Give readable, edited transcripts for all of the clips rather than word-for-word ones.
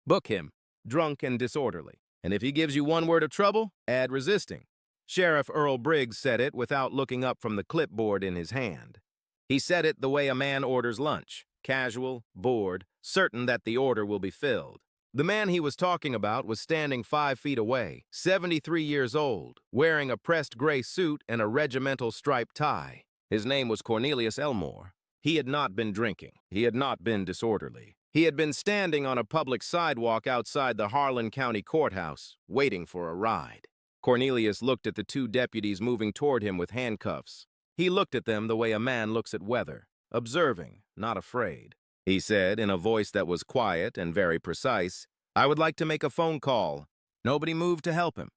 Book him, drunk and disorderly. And if he gives you one word of trouble, add resisting. Sheriff Earl Briggs said it without looking up from the clipboard in his hand. He said it the way a man orders lunch, casual, bored, certain that the order will be filled. The man he was talking about was standing 5 feet away, 73 years old, wearing a pressed gray suit and a regimental striped tie. His name was Cornelius Elmore. He had not been drinking. He had not been disorderly. He had been standing on a public sidewalk outside the Harlan County Courthouse, waiting for a ride. Cornelius looked at the 2 deputies moving toward him with handcuffs. He looked at them the way a man looks at weather, observing, not afraid. He said in a voice that was quiet and very precise, "I would like to make a phone call." Nobody moved to help him.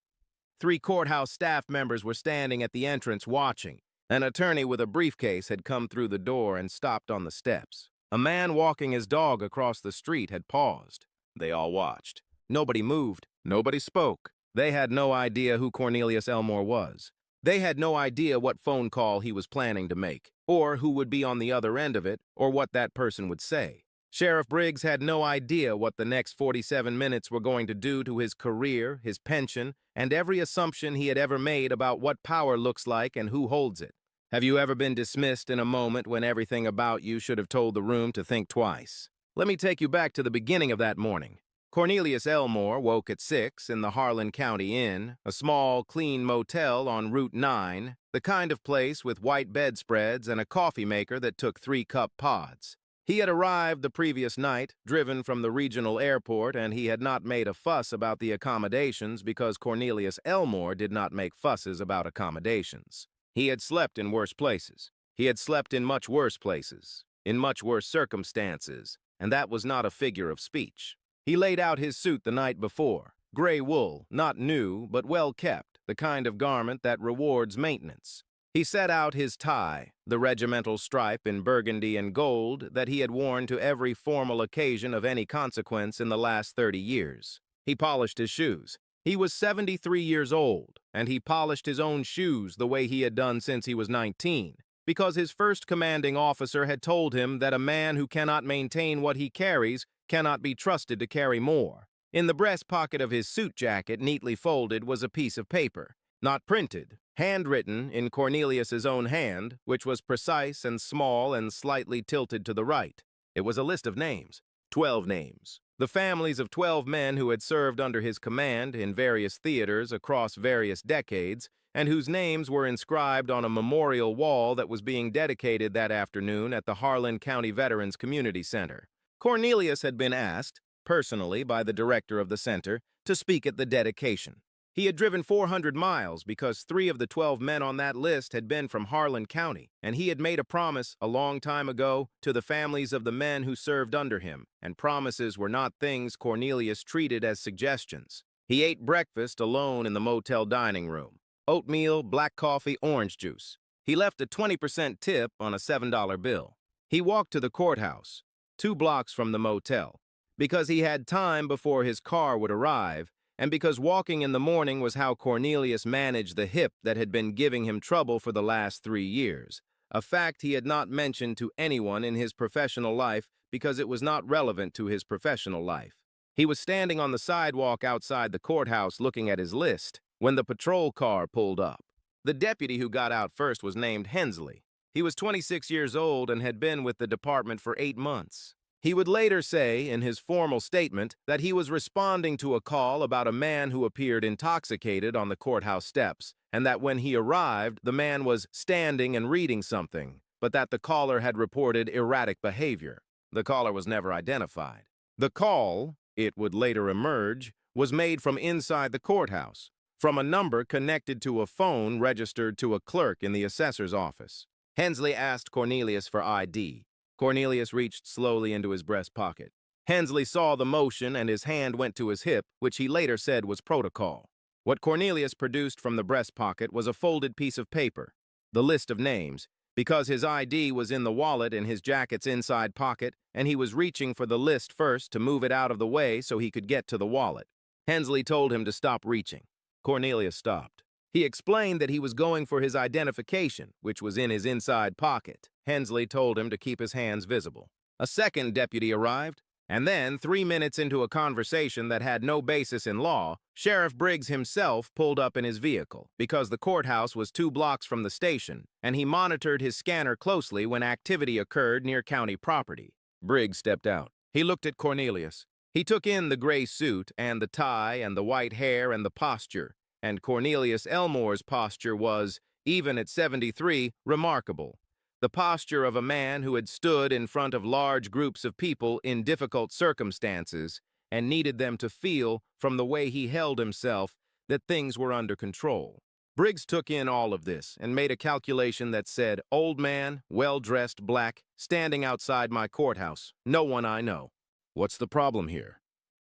3 courthouse staff members were standing at the entrance watching. An attorney with a briefcase had come through the door and stopped on the steps. A man walking his dog across the street had paused. They all watched. Nobody moved. Nobody spoke. They had no idea who Cornelius Elmore was. They had no idea what phone call he was planning to make, or who would be on the other end of it, or what that person would say. Sheriff Briggs had no idea what the next 47 minutes were going to do to his career, his pension, and every assumption he had ever made about what power looks like and who holds it. Have you ever been dismissed in a moment when everything about you should have told the room to think twice? Let me take you back to the beginning of that morning. Cornelius Elmore woke at 6 in the Harlan County Inn, a small, clean motel on Route 9, the kind of place with white bedspreads and a coffee maker that took 3-cup pods. He had arrived the previous night, driven from the regional airport, and he had not made a fuss about the accommodations because Cornelius Elmore did not make fusses about accommodations. He had slept in worse places. He had slept in much worse places, in much worse circumstances, and that was not a figure of speech. He laid out his suit the night before, gray wool, not new, but well kept, the kind of garment that rewards maintenance. He set out his tie, the regimental stripe in burgundy and gold that he had worn to every formal occasion of any consequence in the last 30 years. He polished his shoes. He was 73 years old, and he polished his own shoes the way he had done since he was 19, because his first commanding officer had told him that a man who cannot maintain what he carries cannot be trusted to carry more. In the breast pocket of his suit jacket, neatly folded, was a piece of paper, not printed, handwritten in Cornelius's own hand, which was precise and small and slightly tilted to the right. It was a list of names, 12 names. The families of 12 men who had served under his command in various theaters across various decades, and whose names were inscribed on a memorial wall that was being dedicated that afternoon at the Harlan County Veterans Community Center. Cornelius had been asked, personally by the director of the center, to speak at the dedication. He had driven 400 miles because 3 of the 12 men on that list had been from Harlan County, and he had made a promise a long time ago to the families of the men who served under him, and promises were not things Cornelius treated as suggestions. He ate breakfast alone in the motel dining room. Oatmeal, black coffee, orange juice. He left a 20% tip on a $7 bill. He walked to the courthouse, 2 blocks from the motel, because he had time before his car would arrive, and because walking in the morning was how Cornelius managed the hip that had been giving him trouble for the last 3 years, a fact he had not mentioned to anyone in his professional life because it was not relevant to his professional life. He was standing on the sidewalk outside the courthouse looking at his list when the patrol car pulled up. The deputy who got out first was named Hensley. He was 26 years old and had been with the department for 8 months. He would later say in his formal statement that he was responding to a call about a man who appeared intoxicated on the courthouse steps, and that when he arrived, the man was standing and reading something, but that the caller had reported erratic behavior. The caller was never identified. The call, it would later emerge, was made from inside the courthouse, from a number connected to a phone registered to a clerk in the assessor's office. Hensley asked Cornelius for ID. Cornelius reached slowly into his breast pocket. Hensley saw the motion and his hand went to his hip, which he later said was protocol. What Cornelius produced from the breast pocket was a folded piece of paper, the list of names, because his ID was in the wallet in his jacket's inside pocket, and he was reaching for the list first to move it out of the way so he could get to the wallet. Hensley told him to stop reaching. Cornelius stopped. He explained that he was going for his identification, which was in his inside pocket. Hensley told him to keep his hands visible. A second deputy arrived, And then, 3 minutes into a conversation that had no basis in law, Sheriff Briggs himself pulled up in his vehicle because the courthouse was 2 blocks from the station, and he monitored his scanner closely when activity occurred near county property. Briggs stepped out. He looked at Cornelius. He took in the gray suit and the tie and the white hair and the posture, and Cornelius Elmore's posture was, even at 73, remarkable. The posture of a man who had stood in front of large groups of people in difficult circumstances and needed them to feel, from the way he held himself, that things were under control. Briggs took in all of this and made a calculation that said, "Old man, well-dressed, black, standing outside my courthouse. No one I know." "What's the problem here?"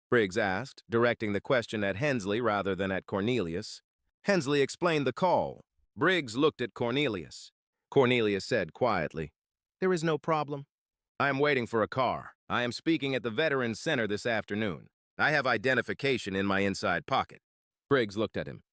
Briggs asked, directing the question at Hensley rather than at Cornelius. Hensley explained the call. Briggs looked at Cornelius. Cornelius said quietly, "There is no problem. I am waiting for a car. I am speaking at the Veterans Center this afternoon. I have identification in my inside pocket." Briggs looked at him.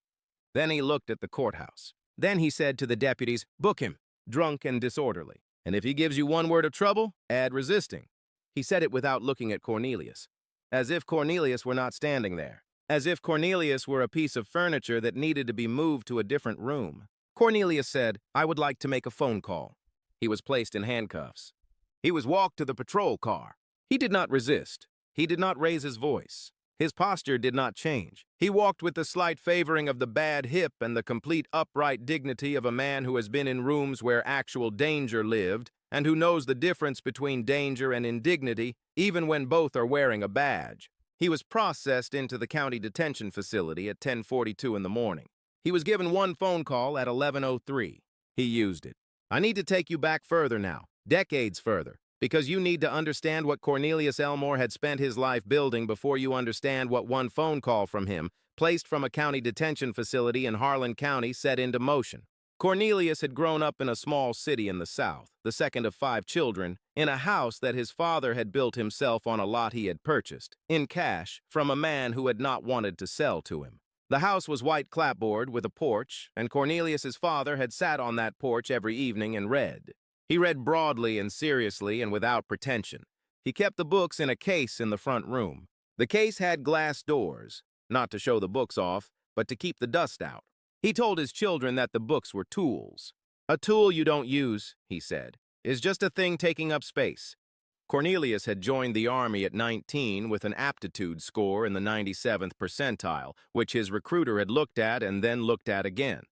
Then he looked at the courthouse. Then he said to the deputies, "Book him, drunk and disorderly. And if he gives you 1 word of trouble, add resisting." He said it without looking at Cornelius, as if Cornelius were not standing there, as if Cornelius were a piece of furniture that needed to be moved to a different room. Cornelius said, "I would like to make a phone call." He was placed in handcuffs. He was walked to the patrol car. He did not resist. He did not raise his voice. His posture did not change. He walked with the slight favoring of the bad hip and the complete upright dignity of a man who has been in rooms where actual danger lived and who knows the difference between danger and indignity, even when both are wearing a badge. He was processed into the county detention facility at 10:42 in the morning. He was given 1 phone call at 11:03. He used it. "I need to take you back further now, decades further, because you need to understand what Cornelius Elmore had spent his life building before you understand what 1 phone call from him, placed from a county detention facility in Harlan County, set into motion." Cornelius had grown up in a small city in the South, the second of 5 children, in a house that his father had built himself on a lot he had purchased, in cash, from a man who had not wanted to sell to him. The house was white clapboard with a porch, and Cornelius's father had sat on that porch every evening and read. He read broadly and seriously and without pretension. He kept the books in a case in the front room. The case had glass doors, not to show the books off, but to keep the dust out. He told his children that the books were tools. "A tool you don't use," he said, "is just a thing taking up space." Cornelius had joined the Army at 19 with an aptitude score in the 97th percentile, which his recruiter had looked at and then looked at again.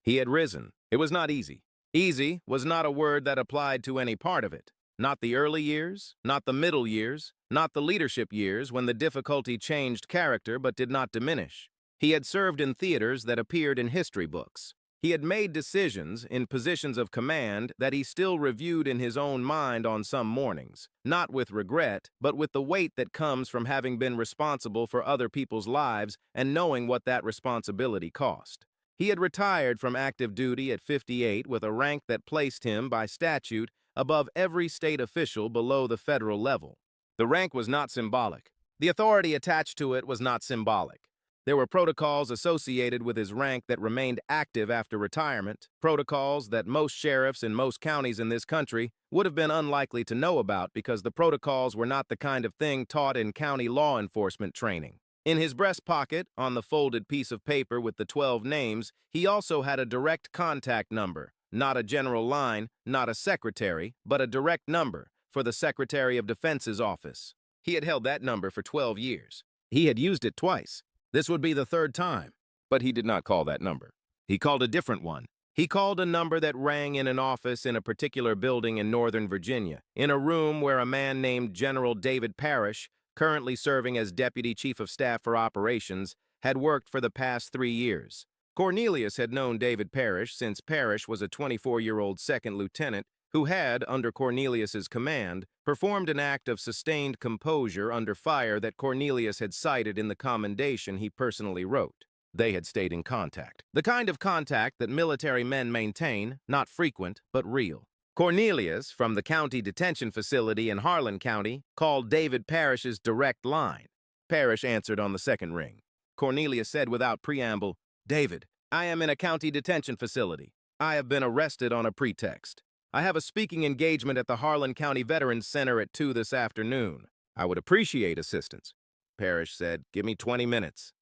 He had risen. It was not easy. Easy was not a word that applied to any part of it. Not the early years, not the middle years, not the leadership years when the difficulty changed character but did not diminish. He had served in theaters that appeared in history books. He had made decisions in positions of command that he still reviewed in his own mind on some mornings, not with regret, but with the weight that comes from having been responsible for other people's lives and knowing what that responsibility cost. He had retired from active duty at 58 with a rank that placed him, by statute, above every state official below the federal level. The rank was not symbolic. The authority attached to it was not symbolic. There were protocols associated with his rank that remained active after retirement, protocols that most sheriffs in most counties in this country would have been unlikely to know about because the protocols were not the kind of thing taught in county law enforcement training. In his breast pocket, on the folded piece of paper with the 12 names, he also had a direct contact number, not a general line, not a secretary, but a direct number for the Secretary of Defense's office. He had held that number for 12 years. He had used it twice. This would be the 3rd time, but he did not call that number. He called a different one. He called a number that rang in an office in a particular building in Northern Virginia, in a room where a man named General David Parrish, currently serving as Deputy Chief of Staff for Operations, had worked for the past 3 years. Cornelius had known David Parrish since Parrish was a 24-year-old second lieutenant who had, under Cornelius's command, performed an act of sustained composure under fire that Cornelius had cited in the commendation he personally wrote. They had stayed in contact. The kind of contact that military men maintain, not frequent, but real. Cornelius, from the county detention facility in Harlan County, called David Parrish's direct line. Parrish answered on the 2nd ring. Cornelius said without preamble, "David, I am in a county detention facility. I have been arrested on a pretext. I have a speaking engagement at the Harlan County Veterans Center at 2 this afternoon. I would appreciate assistance. Parrish said, "Give me 20 minutes."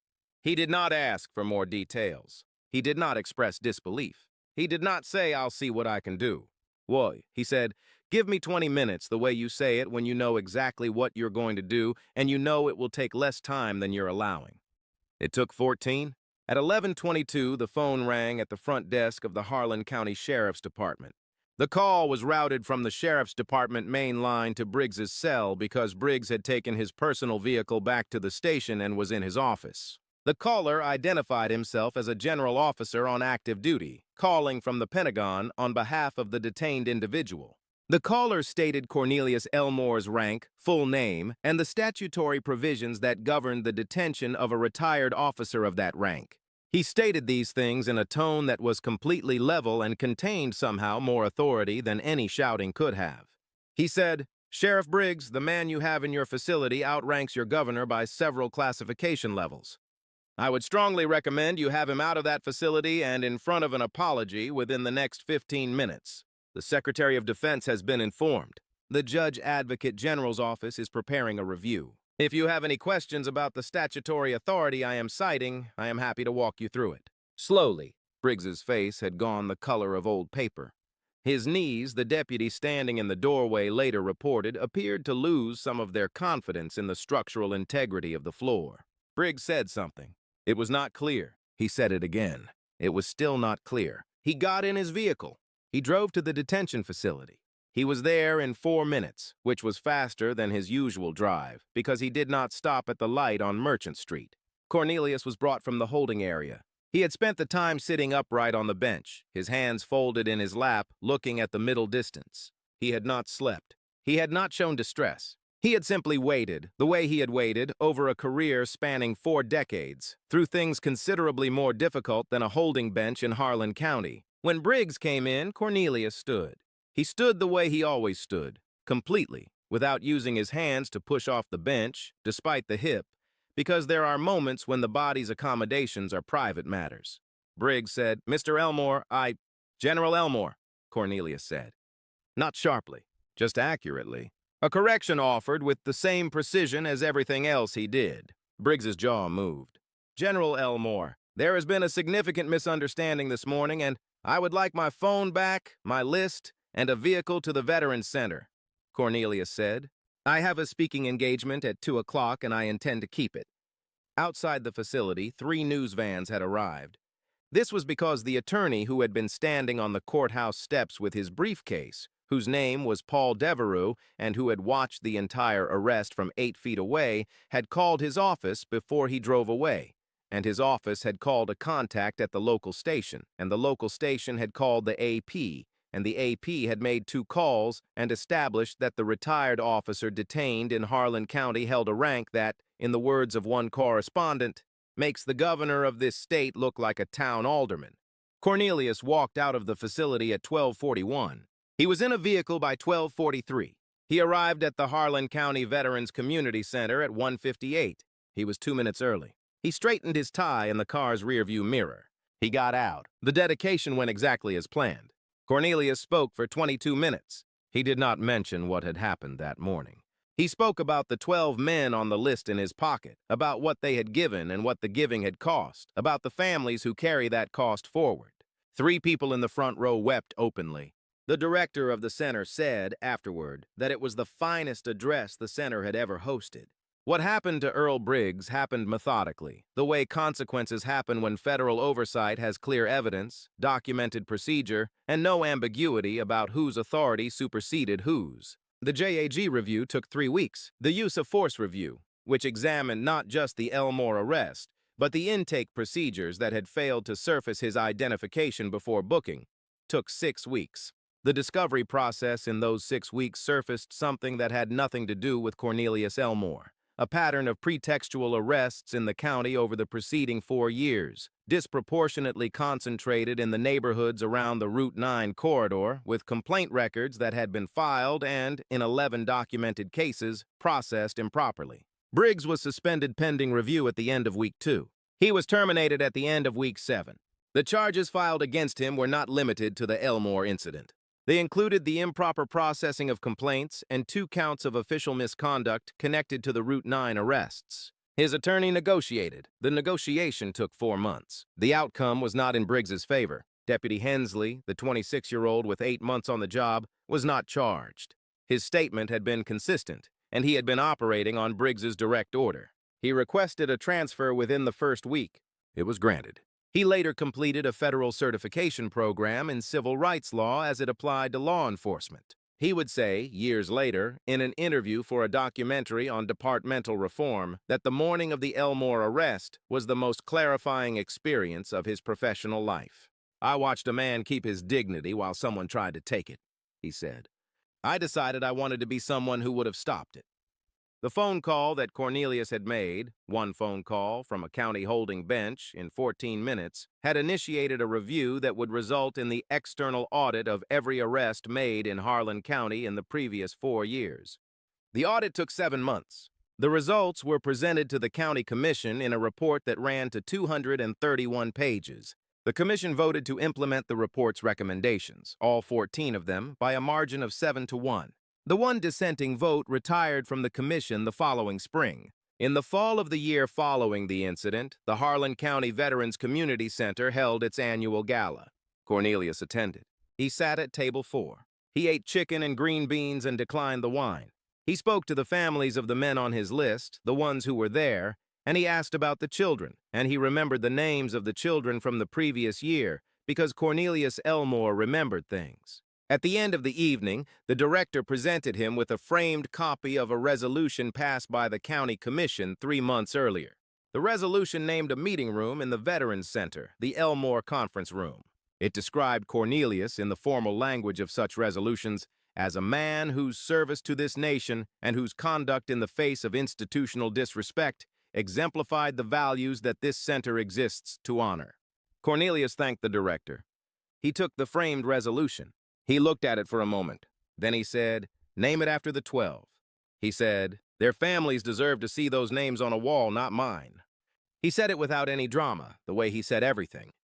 He did not ask for more details. He did not express disbelief. He did not say, "I'll see what I can do." Why, he said, "Give me 20 minutes the way you say it when you know exactly what you're going to do and you know it will take less time than you're allowing." It took 14. At 11:22, the phone rang at the front desk of the Harlan County Sheriff's Department. The call was routed from the Sheriff's Department main line to Briggs's cell because Briggs had taken his personal vehicle back to the station and was in his office. The caller identified himself as a general officer on active duty, calling from the Pentagon on behalf of the detained individual. The caller stated Cornelius Elmore's rank, full name, and the statutory provisions that governed the detention of a retired officer of that rank. He stated these things in a tone that was completely level and contained somehow more authority than any shouting could have. He said, "Sheriff Briggs, the man you have in your facility outranks your governor by several classification levels. I would strongly recommend you have him out of that facility and in front of an apology within the next 15 minutes. The Secretary of Defense has been informed. The Judge Advocate General's office is preparing a review. If you have any questions about the statutory authority I am citing, I am happy to walk you through it." Slowly, Briggs's face had gone the color of old paper. His knees, the deputy standing in the doorway later reported, appeared to lose some of their confidence in the structural integrity of the floor. Briggs said something. It was not clear. He said it again. It was still not clear. He got in his vehicle. He drove to the detention facility. He was there in 4 minutes, which was faster than his usual drive, because he did not stop at the light on Merchant Street. Cornelius was brought from the holding area. He had spent the time sitting upright on the bench, his hands folded in his lap, looking at the middle distance. He had not slept. He had not shown distress. He had simply waited, the way he had waited, over a career spanning 4 decades, through things considerably more difficult than a holding bench in Harlan County. When Briggs came in, Cornelius stood. He stood the way he always stood, completely, without using his hands to push off the bench, despite the hip, because there are moments when the body's accommodations are private matters. Briggs said, "Mr. Elmore, General Elmore," Cornelius said. Not sharply, just accurately. A correction offered with the same precision as everything else he did. Briggs's jaw moved. "General Elmore, there has been a significant misunderstanding this morning, and I would like my phone back, my list, and a vehicle to the Veterans Center," Cornelius said. "I have a speaking engagement at 2 o'clock, and I intend to keep it." Outside the facility, 3 news vans had arrived. This was because the attorney who had been standing on the courthouse steps with his briefcase, whose name was Paul Devereux and who had watched the entire arrest from 8 feet away, had called his office before he drove away, and his office had called a contact at the local station, and the local station had called the AP, and the AP had made 2 calls and established that the retired officer detained in Harlan County held a rank that, in the words of one correspondent, makes the governor of this state look like a town alderman. Cornelius walked out of the facility at 12:41. He was in a vehicle by 12:43. He arrived at the Harlan County Veterans Community Center at 1:58. He was 2 minutes early. He straightened his tie in the car's rearview mirror. He got out. The dedication went exactly as planned. Cornelius spoke for 22 minutes. He did not mention what had happened that morning. He spoke about the 12 men on the list in his pocket, about what they had given and what the giving had cost, about the families who carry that cost forward. 3 people in the front row wept openly. The director of the center said, afterward, that it was the finest address the center had ever hosted. What happened to Earl Briggs happened methodically, the way consequences happen when federal oversight has clear evidence, documented procedure, and no ambiguity about whose authority superseded whose. The JAG review took 3 weeks. The use of force review, which examined not just the Elmore arrest, but the intake procedures that had failed to surface his identification before booking, took 6 weeks. The discovery process in those 6 weeks surfaced something that had nothing to do with Cornelius Elmore. A pattern of pretextual arrests in the county over the preceding 4 years, disproportionately concentrated in the neighborhoods around the Route 9 corridor, with complaint records that had been filed and, in 11 documented cases, processed improperly. Briggs was suspended pending review at the end of Week 2. He was terminated at the end of Week 7. The charges filed against him were not limited to the Elmore incident. They included the improper processing of complaints and 2 counts of official misconduct connected to the Route 9 arrests. His attorney negotiated. The negotiation took 4 months. The outcome was not in Briggs's favor. Deputy Hensley, the 26-year-old with 8 months on the job, was not charged. His statement had been consistent, and he had been operating on Briggs's direct order. He requested a transfer within the first week. It was granted. He later completed a federal certification program in civil rights law as it applied to law enforcement. He would say, years later, in an interview for a documentary on departmental reform, that the morning of the Elmore arrest was the most clarifying experience of his professional life. "I watched a man keep his dignity while someone tried to take it," he said. "I decided I wanted to be someone who would have stopped it." The phone call that Cornelius had made, one phone call from a county holding bench in 14 minutes, had initiated a review that would result in the external audit of every arrest made in Harlan County in the previous 4 years. The audit took 7 months. The results were presented to the county commission in a report that ran to 231 pages. The commission voted to implement the report's recommendations, all 14 of them, by a margin of 7-1. The one dissenting vote retired from the commission the following spring. In the fall of the year following the incident, the Harlan County Veterans Community Center held its annual gala. Cornelius attended. He sat at table 4. He ate chicken and green beans and declined the wine. He spoke to the families of the men on his list, the ones who were there, and he asked about the children, and he remembered the names of the children from the previous year because Cornelius Elmore remembered things. At the end of the evening, the director presented him with a framed copy of a resolution passed by the county commission 3 months earlier. The resolution named a meeting room in the Veterans Center, the Elmore Conference Room. It described Cornelius, in the formal language of such resolutions, as a man whose service to this nation and whose conduct in the face of institutional disrespect exemplified the values that this center exists to honor. Cornelius thanked the director. He took the framed resolution. He looked at it for a moment. Then he said, "Name it after the 12. He said, "Their families deserve to see those names on a wall, not mine." He said it without any drama, the way he said everything.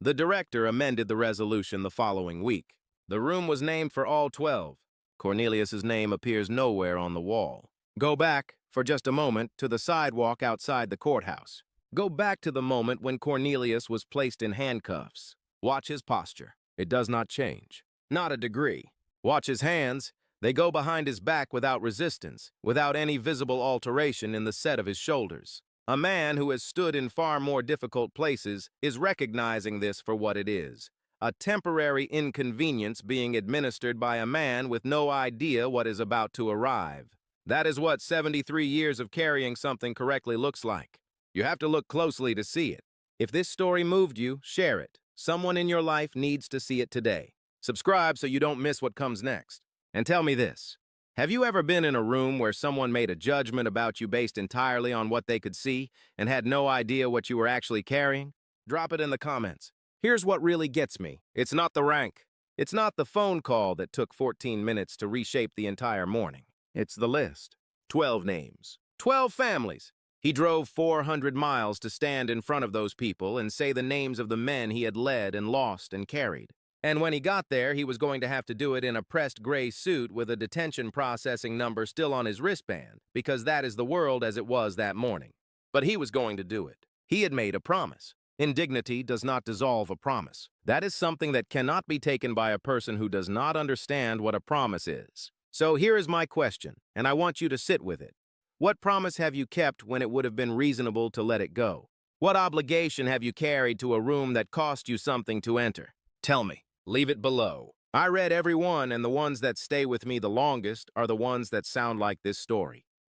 The director amended the resolution the following week. The room was named for all 12. Cornelius's name appears nowhere on the wall. Go back, for just a moment, to the sidewalk outside the courthouse. Go back to the moment when Cornelius was placed in handcuffs. Watch his posture. It does not change. Not a degree. Watch his hands. They go behind his back without resistance, without any visible alteration in the set of his shoulders. A man who has stood in far more difficult places is recognizing this for what it is. A temporary inconvenience being administered by a man with no idea what is about to arrive. That is what 73 years of carrying something correctly looks like. You have to look closely to see it. If this story moved you, share it. Someone in your life needs to see it today. Subscribe so you don't miss what comes next. And tell me this. Have you ever been in a room where someone made a judgment about you based entirely on what they could see and had no idea what you were actually carrying? Drop it in the comments. Here's what really gets me. It's not the rank. It's not the phone call that took 14 minutes to reshape the entire morning. It's the list. 12 names. 12 families. He drove 400 miles to stand in front of those people and say the names of the men he had led and lost and carried. And when he got there, he was going to have to do it in a pressed gray suit with a detention processing number still on his wristband, because that is the world as it was that morning. But he was going to do it. He had made a promise. Indignity does not dissolve a promise. That is something that cannot be taken by a person who does not understand what a promise is. So here is my question, and I want you to sit with it. What promise have you kept when it would have been reasonable to let it go? What obligation have you carried to a room that cost you something to enter? Tell me. Leave it below. I read every one, and the ones that stay with me the longest are the ones that sound like this story.